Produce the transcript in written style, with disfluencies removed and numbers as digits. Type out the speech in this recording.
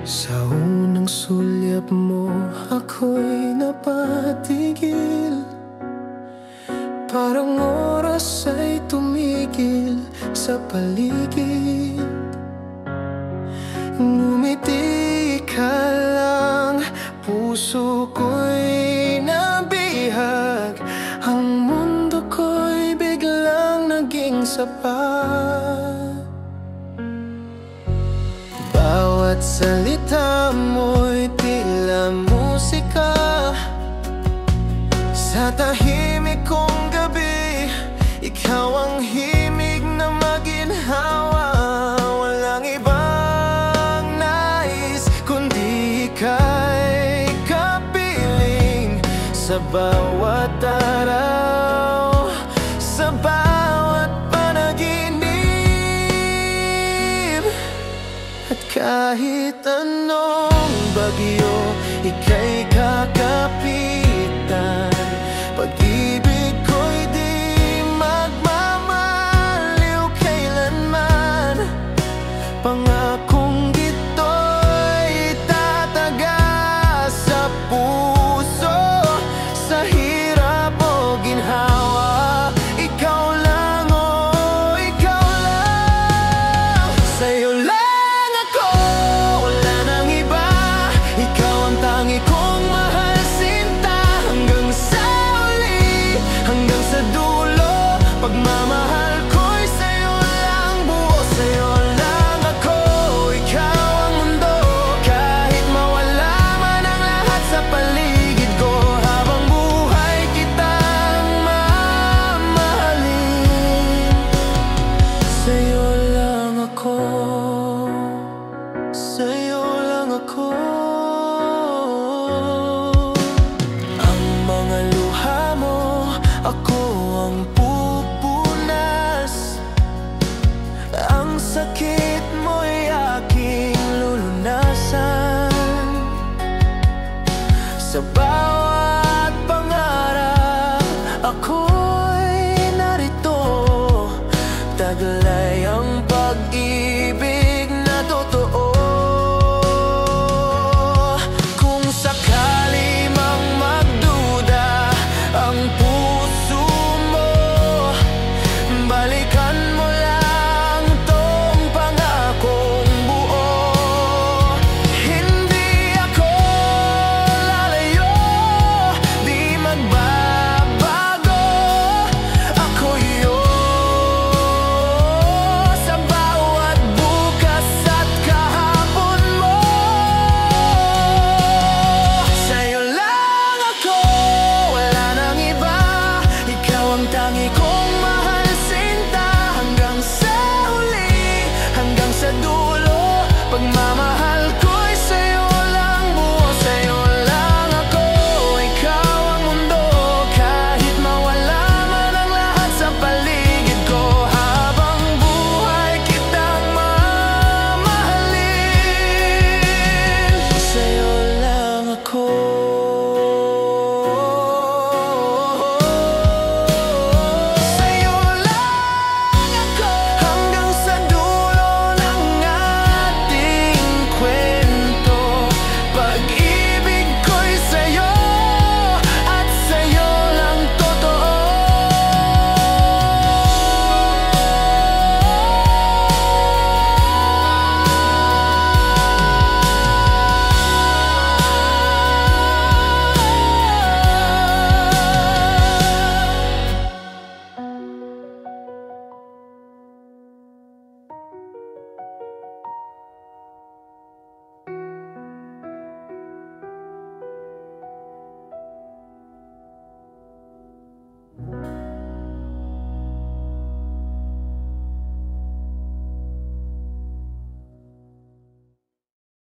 Sa unang sulyap mo ako'y napatigil, parang oras ay tumigil sa paligid. Ngumiti ka lang, puso ko'y nabihag, ang mundo ko'y biglang naging sapat. Bawat salita mo'y tila musika, sa tahimik kong gabi, ikaw ang himig na maginhawa. Walang ibang nais kundi ika'y kapiling sa bawat araw, sa bawat panaginip. At kahit anong bagyo, ika'y kakapiling.